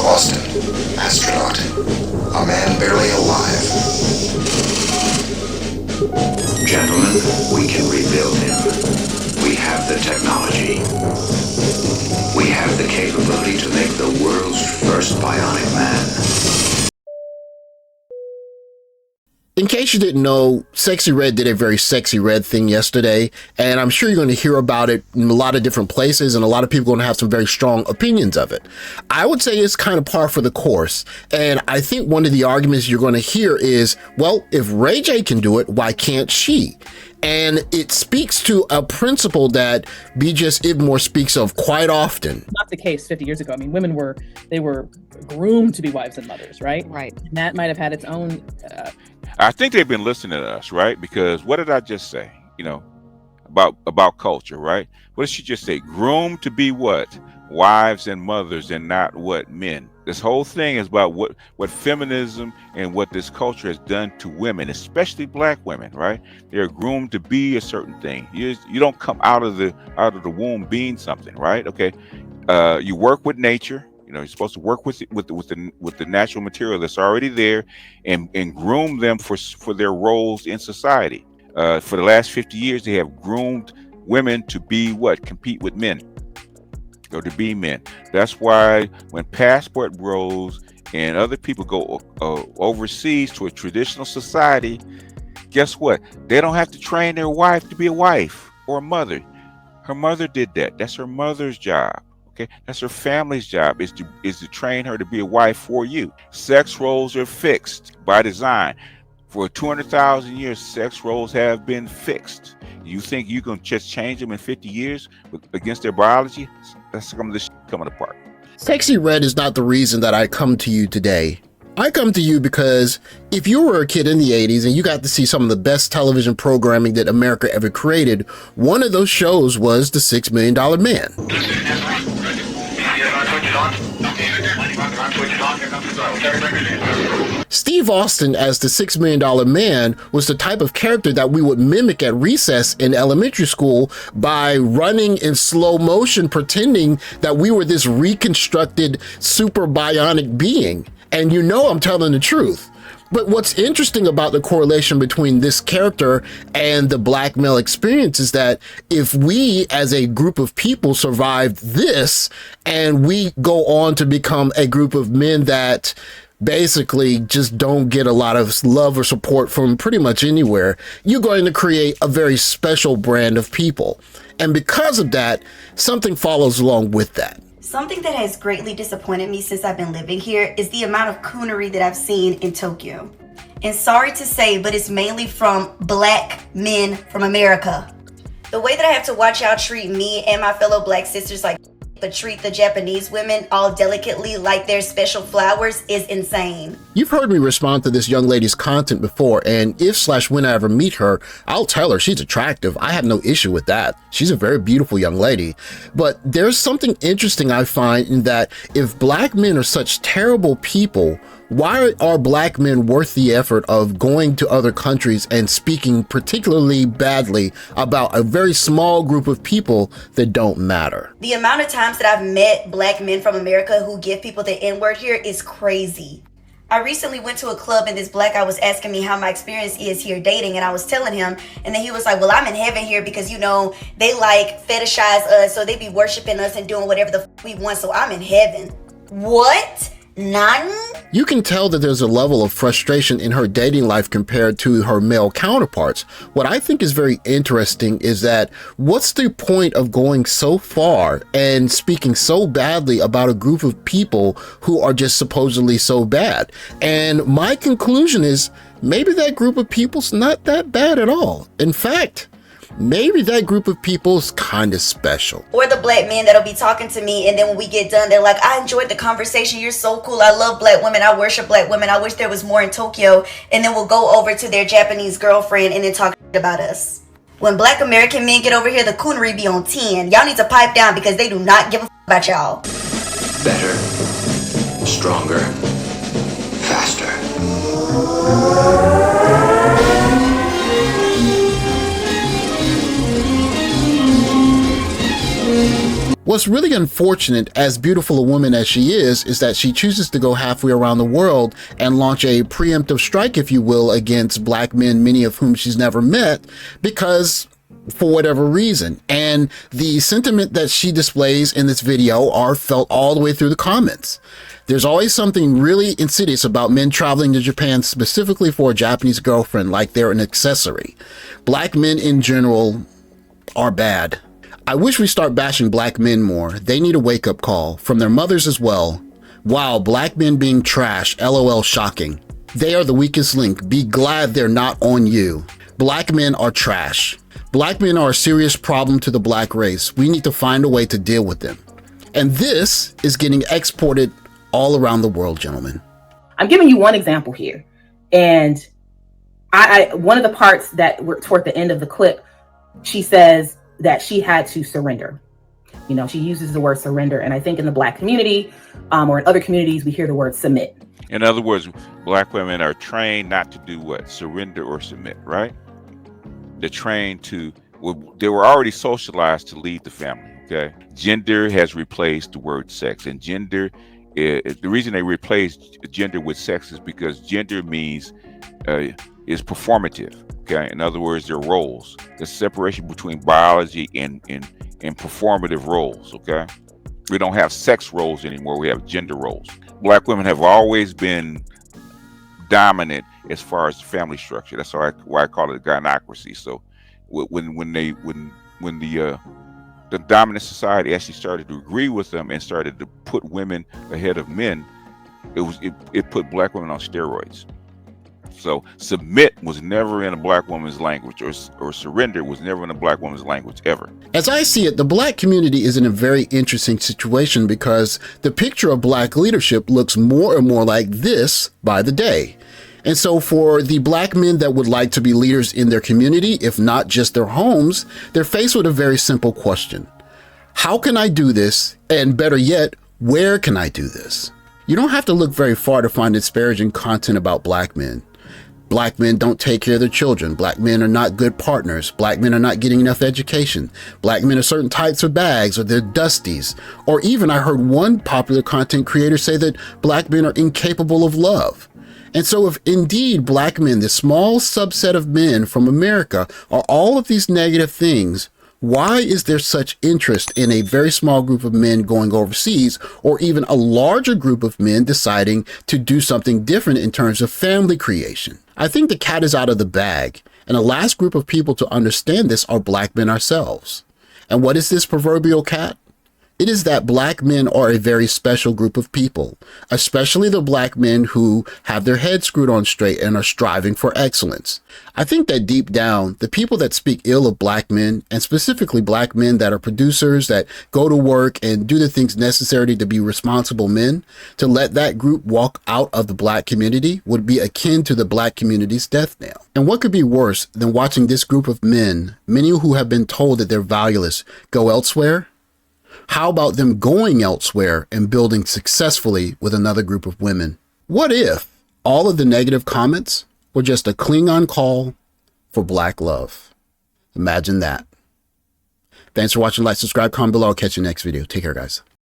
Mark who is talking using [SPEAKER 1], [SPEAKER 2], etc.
[SPEAKER 1] Austin, astronaut. A man barely alive.
[SPEAKER 2] Gentlemen, we can rebuild him. We have the technology. We have the capability to make the world's first bionic man.
[SPEAKER 3] In case you didn't know, Sexy Red did a very Sexy Red thing yesterday, and I'm sure you're going to hear about it in a lot of different places, and a lot of people are going to have some very strong opinions of it. I would say it's kind of par for the course, and I think one of the arguments you're going to hear is, well, if Ray J can do it, why can't she? And it speaks to a principle that B.J.S. Ibmore speaks of quite often.
[SPEAKER 4] Not the case 50 years ago. I mean, women were groomed to be wives and mothers, right?
[SPEAKER 5] Right.
[SPEAKER 4] And that might have had its own...
[SPEAKER 6] I think they've been listening to us, right? Because what did I just say? About culture, right? What did she just say? Groomed to be what? Wives and mothers, and not what? Men. This whole thing is about what feminism and what this culture has done to women, especially black women, right? They're groomed to be a certain thing. You don't come out of the womb being something, right? Okay. You work with nature. You're supposed to work with the natural material that's already there, and groom them for their roles in society. For the last 50 years, they have groomed women to be what? Compete with men, or to be men. That's why when Passport Bros and other people go overseas to a traditional society, guess what? They don't have to train their wife to be a wife or a mother. Her mother did that. That's her mother's job. Okay, that's her family's job, is to train her to be a wife for you. Sex roles are fixed by design. For 200,000 years, sex roles have been fixed. You think you can just change them in 50 years against their biology? That's some of this coming apart.
[SPEAKER 3] Sexy Red is not the reason that I come to you today. I come to you because if you were a kid in the 80s and you got to see some of the best television programming that America ever created, one of those shows was The $6 Million Man. Steve Austin as the $6 Million Man was the type of character that we would mimic at recess in elementary school by running in slow motion, pretending that we were this reconstructed super bionic being. And I'm telling the truth. But what's interesting about the correlation between this character and the black male experience is that if we as a group of people survived this and we go on to become a group of men that basically just don't get a lot of love or support from pretty much anywhere, you're going to create a very special brand of people. And because of that, something follows along with that.
[SPEAKER 7] Something that has greatly disappointed me since I've been living here is the amount of coonery that I've seen in Tokyo. And sorry to say, but it's mainly from black men from America. The way that I have to watch y'all treat me and my fellow black sisters but treat the Japanese women all delicately like they're special flowers is insane.
[SPEAKER 3] You've heard me respond to this young lady's content before, and if/when I ever meet her, I'll tell her she's attractive. I have no issue with that. She's a very beautiful young lady. But there's something interesting I find in that if black men are such terrible people, why are black men worth the effort of going to other countries and speaking particularly badly about a very small group of people that don't matter?
[SPEAKER 7] The amount of times that I've met black men from America who give people the N-word here is crazy. I recently went to a club and this black guy was asking me how my experience is here dating, and I was telling him, and then he was like, well, I'm in heaven here because, they fetishize us, so they be worshiping us and doing whatever the we want, so I'm in heaven. What? None?
[SPEAKER 3] You can tell that there's a level of frustration in her dating life compared to her male counterparts. What I think is very interesting is that what's the point of going so far and speaking so badly about a group of people who are just supposedly so bad? And my conclusion is maybe that group of people's not that bad at all. In fact, maybe that group of people is kind of special.
[SPEAKER 7] Or the black men that'll be talking to me, and then when we get done, they're like, I enjoyed the conversation. You're so cool. I love black women. I worship black women. I wish there was more in Tokyo. And then we'll go over to their Japanese girlfriend and then talk about us. When black American men get over here, the coonery be on 10. Y'all need to pipe down because they do not give a about y'all.
[SPEAKER 2] Better, stronger, faster.
[SPEAKER 3] What's really unfortunate, as beautiful a woman as she is that she chooses to go halfway around the world and launch a preemptive strike, if you will, against black men, many of whom she's never met, because for whatever reason. And the sentiment that she displays in this video are felt all the way through the comments. There's always something really insidious about men traveling to Japan specifically for a Japanese girlfriend, like they're an accessory. Black men in general are bad. I wish we start bashing black men more. They need a wake-up call from their mothers as well. Wow, black men being trash, LOL, shocking. They are the weakest link. Be glad they're not on you. Black men are trash. Black men are a serious problem to the black race. We need to find a way to deal with them. And this is getting exported all around the world, gentlemen.
[SPEAKER 5] I'm giving you one example here. And I one of the parts that were toward the end of the clip, she says that she had to surrender. You know, she uses the word surrender. And I think in the black community or in other communities, we hear the word submit.
[SPEAKER 6] In other words, black women are trained not to do what? Surrender or submit, right? They're trained to, well, they were already socialized to lead the family, okay? Gender has replaced the word sex, and gender, the reason they replaced gender with sex is because gender means, is performative, okay? In other words, they're roles. There's separation between biology and performative roles, okay? We don't have sex roles anymore, we have gender roles. Black women have always been dominant as far as family structure. That's why I call it gynocracy. So when the dominant society actually started to agree with them and started to put women ahead of men, it put black women on steroids. So submit was never in a black woman's language, or surrender was never in a black woman's language ever.
[SPEAKER 3] As I see it, the black community is in a very interesting situation because the picture of black leadership looks more and more like this by the day. And so for the black men that would like to be leaders in their community, if not just their homes, they're faced with a very simple question. How can I do this? And better yet, where can I do this? You don't have to look very far to find disparaging content about black men. Black men don't take care of their children. Black men are not good partners. Black men are not getting enough education. Black men are certain types of bags, or they're dusties. Or even I heard one popular content creator say that black men are incapable of love. And so if indeed black men, this small subset of men from America, are all of these negative things, why is there such interest in a very small group of men going overseas, or even a larger group of men deciding to do something different in terms of family creation? I think the cat is out of the bag, and the last group of people to understand this are black men ourselves. And what is this proverbial cat? It is that black men are a very special group of people, especially the black men who have their heads screwed on straight and are striving for excellence. I think that deep down, the people that speak ill of black men, and specifically black men that are producers, that go to work and do the things necessary to be responsible men, to let that group walk out of the black community would be akin to the black community's death knell. And what could be worse than watching this group of men, many who have been told that they're valueless, go elsewhere? How about them going elsewhere and building successfully with another group of women? What if all of the negative comments were just a Klingon call for black love? Imagine that. Thanks for watching. Like, subscribe, comment below. I'll catch you next video. Take care, guys.